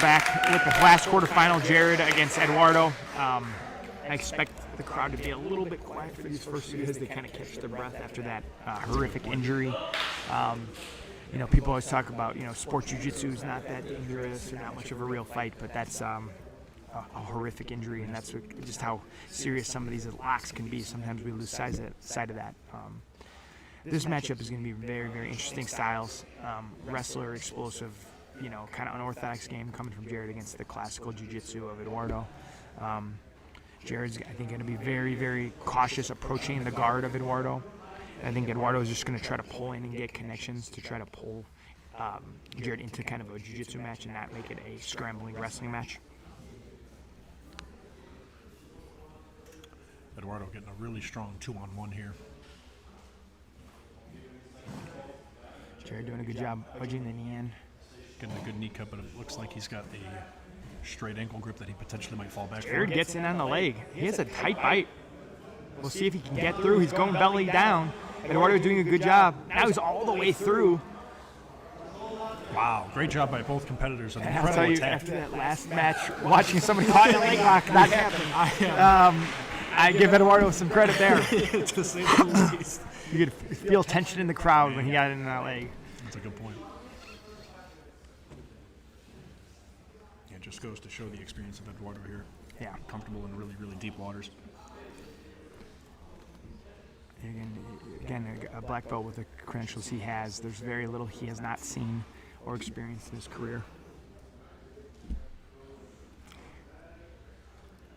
Back with the last quarterfinal, Jared against Eduardo. I expect the crowd to be a little bit quiet for these first two as they kind of catch their breath after that horrific injury. People always talk about, sport jiu-jitsu is not that dangerous or not much of a real fight, but that's a horrific injury, and that's just how serious some of these locks can be. Sometimes we lose sight of that. This matchup is going to be very, very interesting styles. Wrestler, explosive, kind of unorthodox game coming from Jared against the classical jiu-jitsu of Eduardo. Jared's, I think, going to be very, very cautious approaching the guard of Eduardo. I think Eduardo is just going to try to pull in and get connections to try to pull Jared into kind of a jiu-jitsu match and not make it a scrambling wrestling match. Eduardo getting a really strong 2-on-1 here. Jared doing a good job wedging the knee in. Getting a good knee cut, but it looks like he's got a straight ankle grip that he potentially might fall back. Jared gets in on the leg. He has a tight bite. We'll see if he can get through. He's going belly down. Eduardo's doing a good job. Now he's all the way through. Wow, great job by both competitors. And I'll tell you, after that last match, watching somebody caught in a leg lock, that happened. I give Eduardo some credit there. To say the least. You could feel tension in the crowd when he got in that leg. That's a good point. It just goes to show the experience of Eduardo here. Yeah. Comfortable in really, really deep waters. Again, a black belt with the credentials he has, there's very little he has not seen or experienced in his career.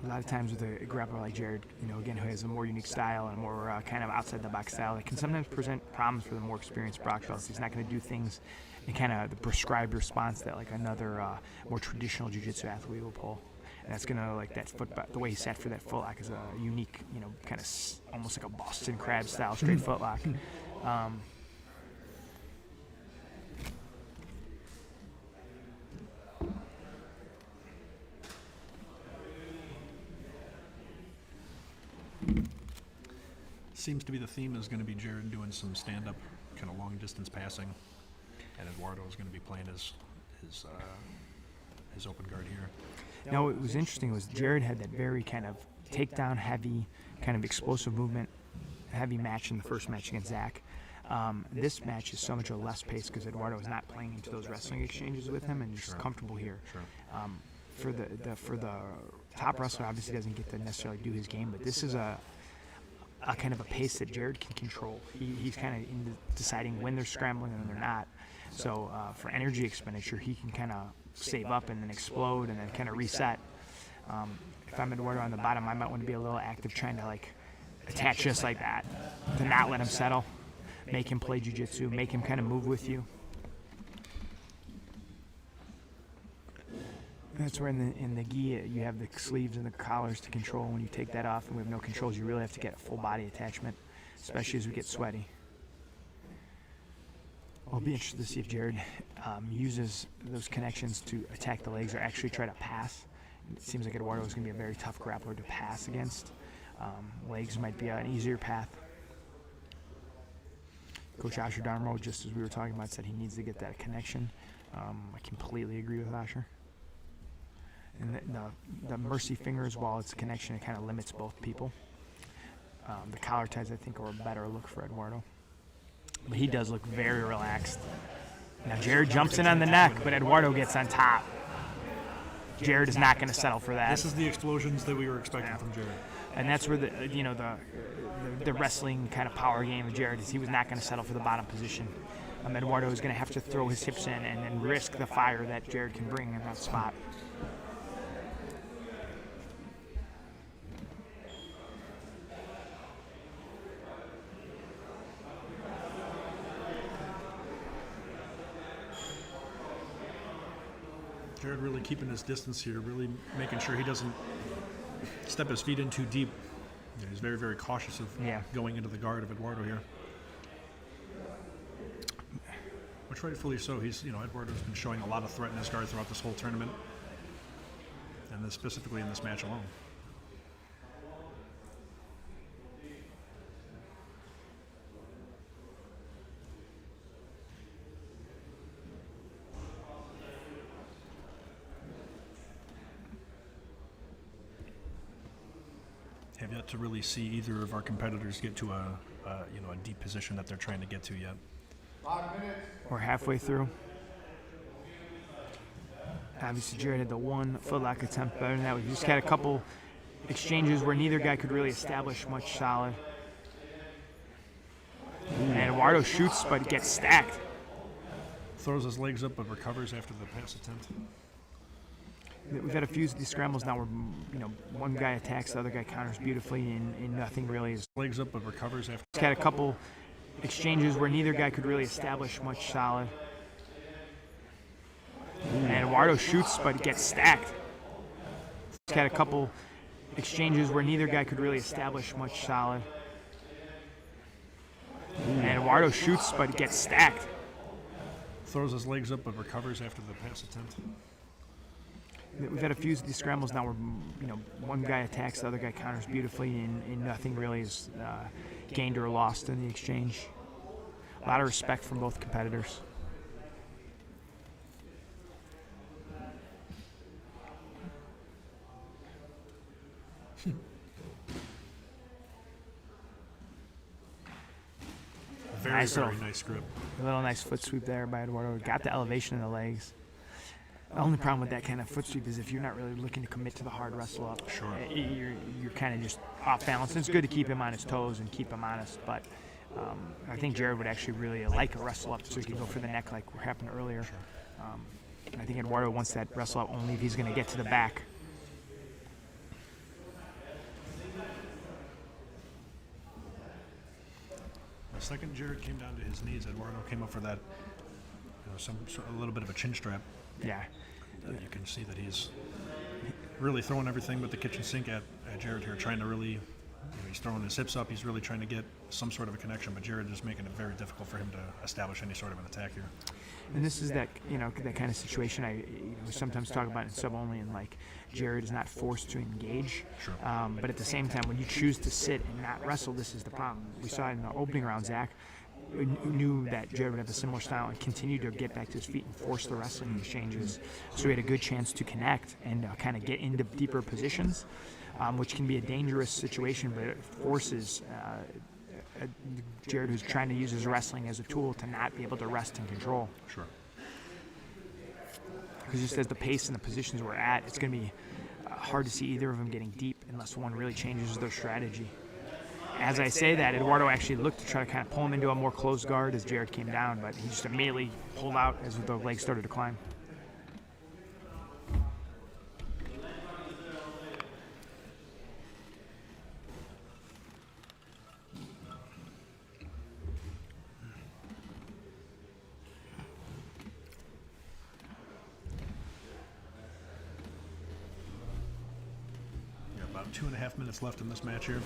A lot of times with a grappler like Jared, again, who has a more unique style and more kind of outside-the-box style, that can sometimes present problems for the more experienced black belts. He's not going to do things in kind of the prescribed response that like another more traditional jiu-jitsu athlete will pull. And that's going to, like that foot, the way he sat for that foot lock is a unique, kind of almost like a Boston Crab style straight foot lock. Seems to be the theme is going to be Jared doing some stand-up, kind of long-distance passing, and Eduardo is going to be playing his open guard here. Now, what was interesting was Jared had that very kind of takedown heavy, kind of explosive movement, heavy match in the first match against Zach. This match is so much less pace because Eduardo is not playing into those wrestling exchanges with him and just comfortable here. Sure. For the top wrestler, obviously doesn't get to necessarily do his game, but this is a kind of a pace that Jared can control. He's kind of deciding when they're scrambling and when they're not. So for energy expenditure, he can kind of save up and then explode and then kind of reset. If I'm Eduardo on the bottom, I might want to be a little active, trying to like attach just like that, to not let him settle, make him play jiu-jitsu, make him kind of move with you. That's where in the gi you have the sleeves and the collars to control. When you take that off and we have no controls, you really have to get a full body attachment, especially as we get sweaty. I'll be interested to see if Jared uses those connections to attack the legs or actually try to pass. It seems like Eduardo is going to be a very tough grappler to pass against. Legs might be an easier path. Coach Asher Darmo, just as we were talking about, said he needs to get that connection. I completely agree with Asher. And the mercy fingers, while it's a connection, it kind of limits both people. The collar ties, I think, are a better look for Eduardo. But he does look very relaxed. Now Jared jumps in on the neck, but Eduardo gets on top. Jared is not going to settle for that. This is the explosions that we were expecting from Jared. And that's where the wrestling kind of power game of Jared is. He was not going to settle for the bottom position. Eduardo is going to have to throw his hips in and then risk the fire that Jared can bring in that spot. Jared really keeping his distance here, really making sure he doesn't step his feet in too deep. He's very, very cautious of going into the guard of Eduardo here. Which rightfully so. Eduardo's been showing a lot of threat in his guard throughout this whole tournament, and then specifically in this match alone. I've yet to really see either of our competitors get to a deep position that they're trying to get to yet. We're halfway through. Obviously, Jared had the one footlock attempt better than that. We just had a couple exchanges where neither guy could really establish much solid. And Eduardo shoots, but gets stacked. Throws his legs up, but recovers after the pass attempt. We've had a few of these scrambles now where, one guy attacks, the other guy counters beautifully, and nothing really is. Legs up, but recovers after. We've had a couple exchanges where neither guy could really establish much solid. And Eduardo shoots, but gets stacked. We've had a couple exchanges where neither guy could really establish much solid. And Eduardo shoots, but gets stacked. Throws his legs up, but recovers after the pass attempt. We've had a few of these scrambles now where, one guy attacks, the other guy counters beautifully, and nothing really is gained or lost in the exchange. A lot of respect from both competitors. Very nice grip. A little nice foot sweep there by Eduardo. Got the elevation in the legs. The only problem with that kind of foot sweep is if you're not really looking to commit to the hard wrestle up, sure, you're kind of just off balance. It's good to keep him on his toes and keep him honest, but I think Jared would actually really like a wrestle up so he can go for the neck like what happened earlier. I think Eduardo wants that wrestle up only if he's going to get to the back. The second Jared came down to his knees, Eduardo came up for that, a little bit of a chin strap. Yeah. You can see that he's really throwing everything but the kitchen sink at Jared here, trying to really, he's throwing his hips up, he's really trying to get some sort of a connection, but Jared is making it very difficult for him to establish any sort of an attack here. And this is that, that kind of situation I sometimes talk about in sub-only, and like Jared is not forced to engage. Sure. But at the same time, when you choose to sit and not wrestle, this is the problem. We saw it in the opening round, Zach knew that Jared would have a similar style and continue to get back to his feet and force the wrestling exchanges. So he had a good chance to connect and kind of get into deeper positions, which can be a dangerous situation, but it forces Jared, who's trying to use his wrestling as a tool, to not be able to rest and control. Sure. Because just as the pace and the positions we're at, it's going to be hard to see either of them getting deep unless one really changes their strategy. As I say that, Eduardo actually looked to try to kind of pull him into a more closed guard as Jared came down, but he just immediately pulled out as the legs started to climb. About 2.5 minutes left in this match here.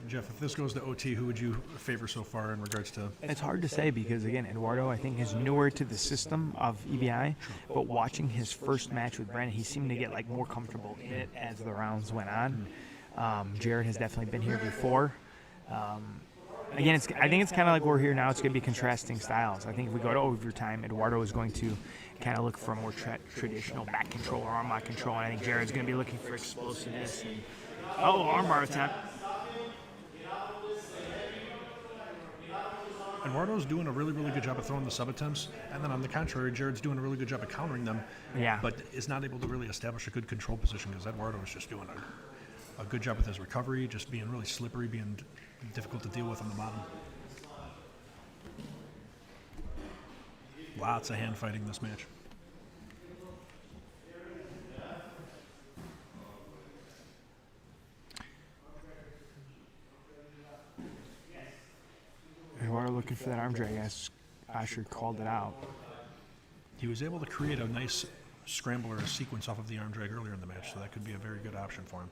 Jeff, if this goes to OT, who would you favor so far in regards to? It's hard to say because, again, Eduardo, I think, is newer to the system of EBI, but watching his first match with Brandon, he seemed to get more comfortable in it as the rounds went on. Jared has definitely been here before. Again, I think it's kind of like we're here now. It's going to be contrasting styles. I think if we go to overtime, Eduardo is going to kind of look for a more traditional back control or arm lock control, and I think Jared's going to be looking for explosiveness. And, armbar attempt. Eduardo's doing a really, really good job of throwing the sub-attempts, and then on the contrary, Jared's doing a really good job of countering them, but is not able to really establish a good control position because Eduardo is just doing a good job with his recovery, just being really slippery, being difficult to deal with on the bottom. Lots of hand fighting this match. Eduardo looking for that arm drag as Asher called it out. He was able to create a nice scramble or a sequence off of the arm drag earlier in the match, so that could be a very good option for him.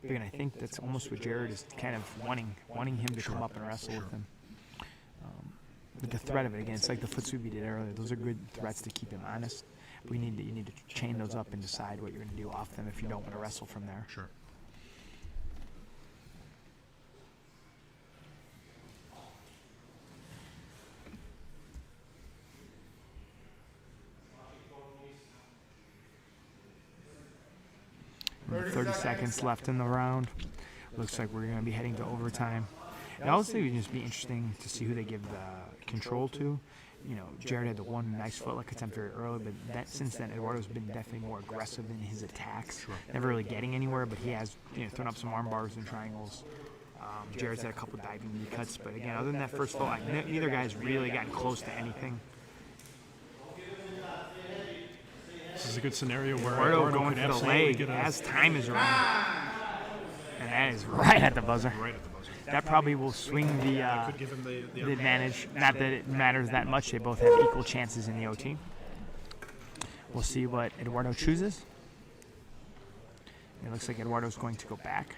Again, I think that's almost what Jared is kind of wanting him to come up and wrestle with him. But the threat of it, again, it's like the foot sweep we did earlier. Those are good threats to keep him honest. You need to chain those up and decide what you're going to do off them if you don't want to wrestle from there. Sure. 30 seconds left in the round. Looks like we're going to be heading to overtime. It also would just be interesting to see who they give the control to. You know, Jared had the one nice footlock attempt very early, but since then, Eduardo's been definitely more aggressive in his attacks. Sure. Never really getting anywhere, but he has thrown up some arm bars and triangles. Jared's had a couple diving knee cuts, but again, other than that first footlock, neither guy's really gotten close to anything. This is a good scenario where Eduardo going for the leg as time is running. And that is right at the buzzer. Right at the buzzer. That probably will swing the Could give him the advantage. Not that it matters that much. They both have equal chances in the OT. We'll see what Eduardo chooses. It looks like Eduardo's going to go back.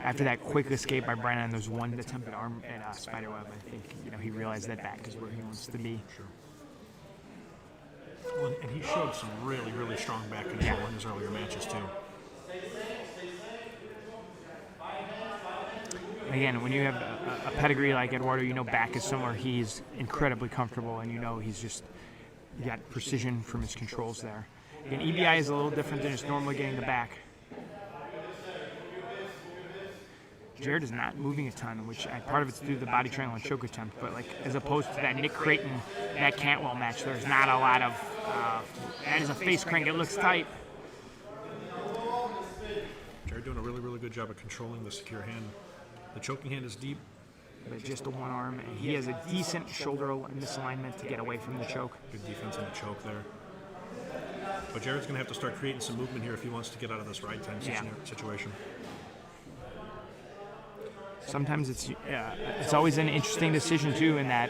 After that quick escape by Brennan, there's one attempt at arm at spiderweb. I think he realized that back is where he wants to be. Sure. Well, and he showed some really, really strong back control in his earlier matches too. Again, when you have a pedigree like Eduardo, back is somewhere he's incredibly comfortable, and he's just got precision from his controls there. And EBI is a little different than just normally getting the back. Jared is not moving a ton, which part of it's due to the body triangle and choke attempt, but as opposed to that Nick Creighton, that Cantwell match, there's not a lot of, that is a face crank, it looks tight. Jared doing a really, really good job of controlling the secure hand. The choking hand is deep. But just the one arm, and he has a decent shoulder misalignment to get away from the choke. Good defense on the choke there. But Jared's going to have to start creating some movement here if he wants to get out of this ride time situation. Sometimes it's always an interesting decision too, in that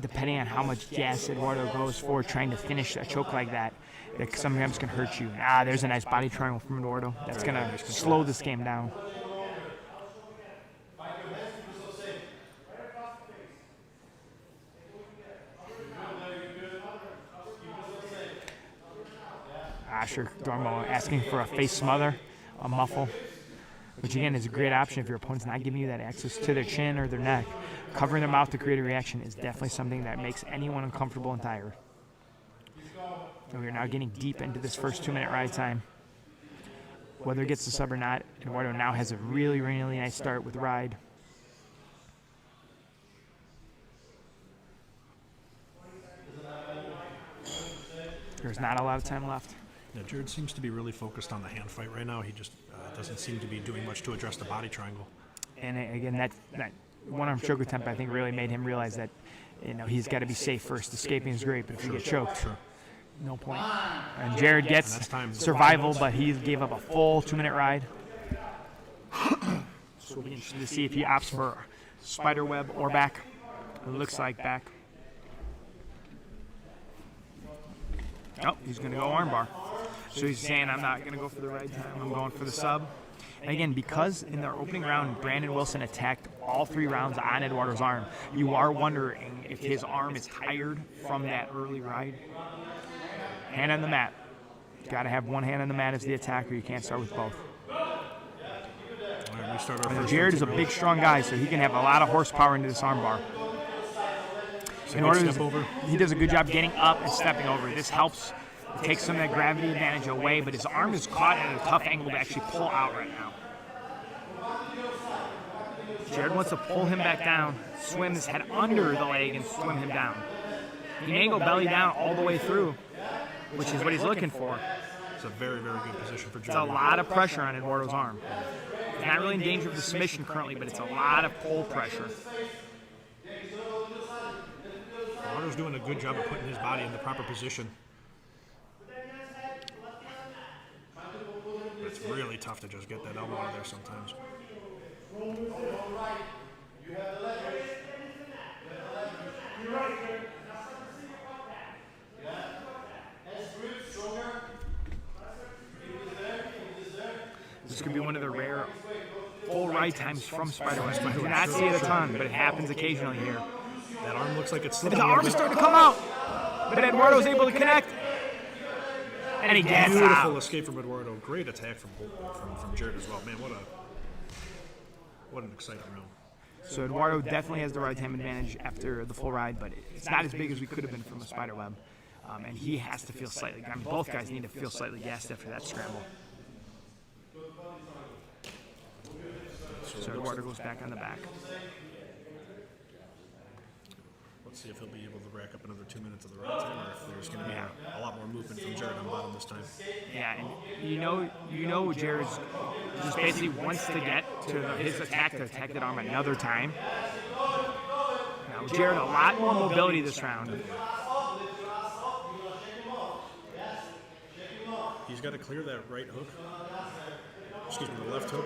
depending on how much gas Eduardo goes for trying to finish a choke like that, it sometimes can hurt you. There's a nice body triangle from Eduardo. That's going to slow this game down. Asher Dormo asking for a face smother, a muffle, which again is a great option if your opponent's not giving you that access to their chin or their neck. Covering their mouth to create a reaction is definitely something that makes anyone uncomfortable and tired. And we are now getting deep into this first 2-minute ride time. Whether it gets the sub or not, Eduardo now has a really, really nice start with ride. There's not a lot of time left. Yeah, Jared seems to be really focused on the hand fight right now. He just doesn't seem to be doing much to address the body triangle. And again, that one-arm choke attempt, I think, really made him realize that he's got to be safe first. Escaping is great, but if you get choked, no point. And Jared gets survival, but he gave up a full 2-minute ride. So it'll be interesting to see if he opts for spiderweb or back. It looks like back. Oh, he's going to go armbar. So he's saying, I'm not going to go for the right time. I'm going for the sub. And again, because in their opening round, Brandon Wilson attacked all 3 rounds on Eduardo's arm, you are wondering if his arm is tired from that early ride. Hand on the mat. Got to have one hand on the mat as the attacker. You can't start with both. And Jared is a big, strong guy, so he can have a lot of horsepower into this armbar. In order he does a good job getting up and stepping over. This helps take some of that gravity advantage away, but his arm is caught at a tough angle to actually pull out right now. Jared wants to pull him back down, swim his head under the leg, and swim him down. He may go belly down all the way through, which is what he's looking for. It's a very, very good position for Jared. It's a lot of pressure on Eduardo's arm. He's not really in danger of the submission currently, but it's a lot of pull pressure. Eduardo's doing a good job of putting his body in the proper position. But it's really tough to just get that elbow out of there sometimes. This could be one of the rare full ride times from Spider-Man. I do not see it a ton, but it happens occasionally here. That arm looks like it's slipping. The arm is starting to come out, but Eduardo's able to connect, and he gets out. Beautiful escape from Eduardo. Great attack from Jared as well. Man, what an exciting round. So Eduardo definitely has the ride time advantage after the full ride, but it's not as big as we could have been from a spider web. And he has to feel slightly, I mean, both guys need to feel slightly gassed after that scramble. So Eduardo goes back on the back. Let's see if he'll be able to rack up another 2 minutes of the right time, or if there's going to be a lot more movement from Jared on the bottom this time. Yeah, and you know Jared's just basically wants to get to his attack to attack that arm another time. Now Jared a lot more mobility this round. He's got to clear that right hook. Excuse me, the left hook.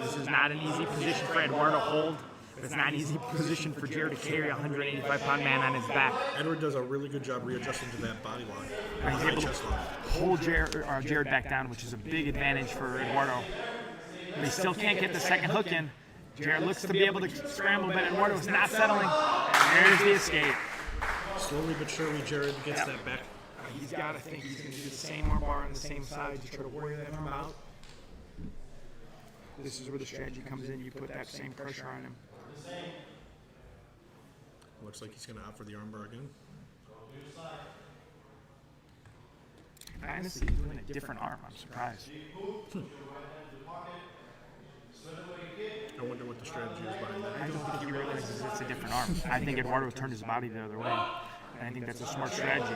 This is not an easy position for Eduardo to hold. It's not an easy position for Jared to carry a 185-pound man on his back. Edward does a really good job readjusting to that body lock. He's able to hold Jared back down, which is a big advantage for Eduardo. But he still can't get the second hook in. Jared looks to be able to scramble, but Eduardo's not settling. And there's the escape. Slowly but surely, Jared gets that back. He's got to think he's going to do the same arm bar on the same side to try to wear that arm out. This is where the strategy comes in. You put that same pressure on him. Looks like he's going to opt for the armbar again. Honestly, he's doing a different arm. I'm surprised. I wonder what the strategy is behind that. I don't think he realizes it's a different arm. I think Eduardo turned his body the other way. And I think that's a smart strategy.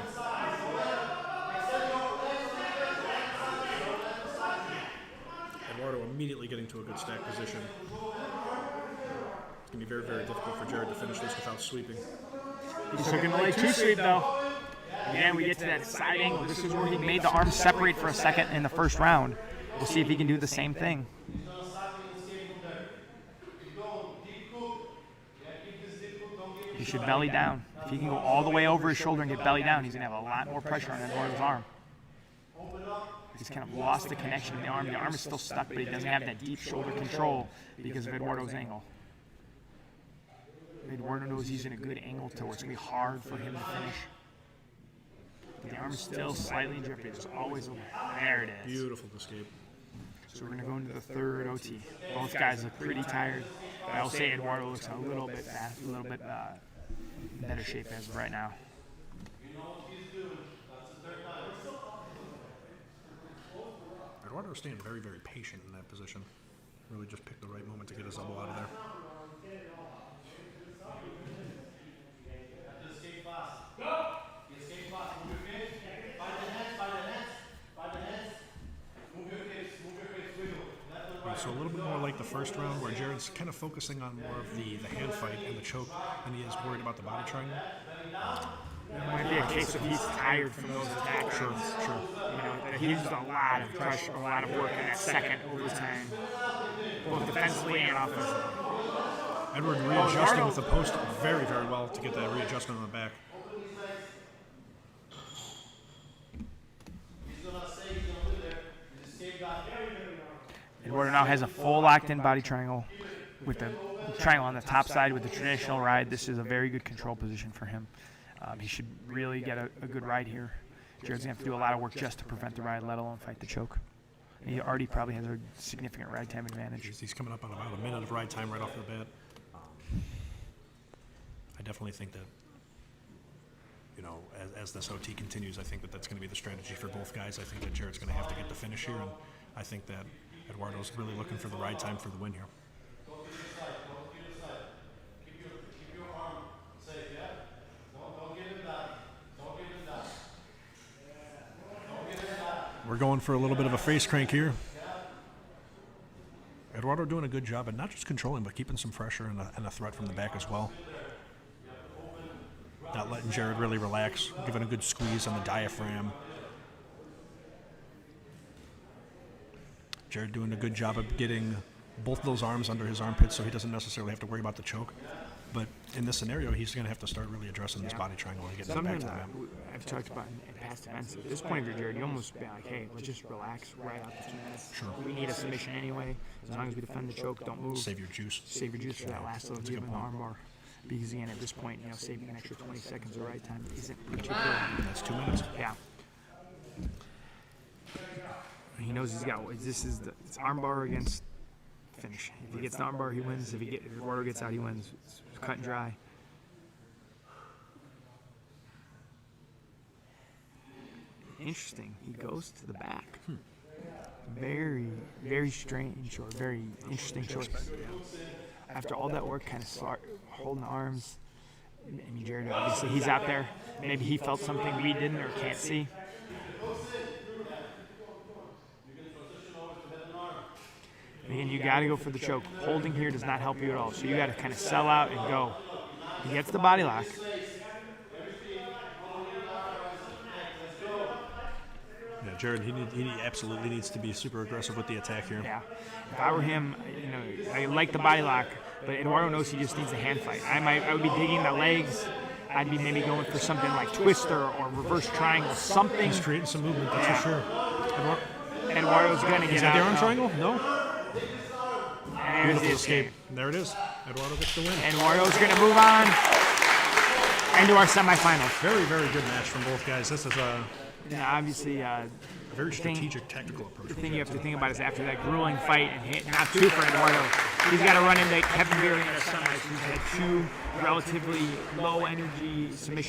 Eduardo immediately getting to a good stack position. It's going to be very, very difficult for Jared to finish this without sweeping. He's still going to lay two sweep, though. Again, we get to that side angle. This is where he made the arms separate for a second in the first round. We'll see if he can do the same thing. He should belly down. If he can go all the way over his shoulder and get belly down, he's going to have a lot more pressure on Eduardo's arm. He's kind of lost the connection in the arm. The arm is still stuck, but he doesn't have that deep shoulder control because of Eduardo's angle. Eduardo knows he's in a good angle to where it's going to be hard for him to finish. But the arm is still slightly in jeopardy. There's always a... There it is. Beautiful escape. So we're going to go into the third OT. Both guys look pretty tired. But I will say Eduardo looks a little bit fast, a little bit better shape as of right now. Eduardo's staying very, very patient in that position. Really just picked the right moment to get his elbow out of there. So a little bit more like the first round where Jared's kind of focusing on more of the hand fight and the choke than he is worried about the body triangle. It might be a case of he's tired from those attacks. Sure. You know, he used a lot of pressure, a lot of work in that second overtime, both defensively and offensively. Edward readjusting with the post very, very well to get that readjustment on the back. Eduardo now has a full locked-in body triangle with the triangle on the top side with the traditional ride. This is a very good control position for him. He should really get a good ride here. Jared's going to have to do a lot of work just to prevent the ride, let alone fight the choke. And he already probably has a significant ride time advantage. He's coming up on about a minute of ride time right off the bat. I definitely think that, you know, as this OT continues, I think that that's going to be the strategy for both guys. I think that Jared's going to have to get the finish here, and I think that Eduardo's really looking for the ride time for the win here. We're going for a little bit of a face crank here. Eduardo doing a good job at not just controlling, but keeping some pressure and a threat from the back as well. Not letting Jared really relax, giving a good squeeze on the diaphragm. Jared doing a good job of getting both of those arms under his armpits so he doesn't necessarily have to worry about the choke. But in this scenario, he's going to have to start really addressing this body triangle and getting back to the mat. I've talked about in past events, at this point of your journey, you almost be like, hey, let's just relax right out the 2 minutes. Sure. We need a submission anyway. As long as we defend the choke, don't move. Save your juice. Save your juice for that last little give in the armbar. Because again, at this point, you know, saving an extra 20 seconds of right time isn't particularly. That's 2 minutes. Yeah. He knows he's got. It's armbar against finish. If he gets the armbar, he wins. If Eduardo gets out, he wins. It's cut and dry. Interesting. He goes to the back. Very, very strange or very interesting choice. After all that work, kind of holding arms. I mean, Jared, obviously, he's out there. Maybe he felt something we didn't or can't see. Again, you got to go for the choke. Holding here does not help you at all. So you got to kind of sell out and go. He gets the body lock. Yeah, Jared, he absolutely needs to be super aggressive with the attack here. Yeah. If I were him, I like the body lock, but Eduardo knows he just needs a hand fight. I would be digging the legs. I'd be maybe going for something like twister or reverse triangle, something. He's creating some movement, that's for sure. Eduardo's going to get out. Is that the arm triangle? No. There's the escape. There it is. Eduardo gets the win. Eduardo's going to move on into our semifinals. Very, very good match from both guys. This is obviously a very strategic, tactical approach. The thing you have to think about is after that grueling fight and hit, not two for Eduardo, he's got to run into Kevin Beery in a semis, who's had two relatively low energy submission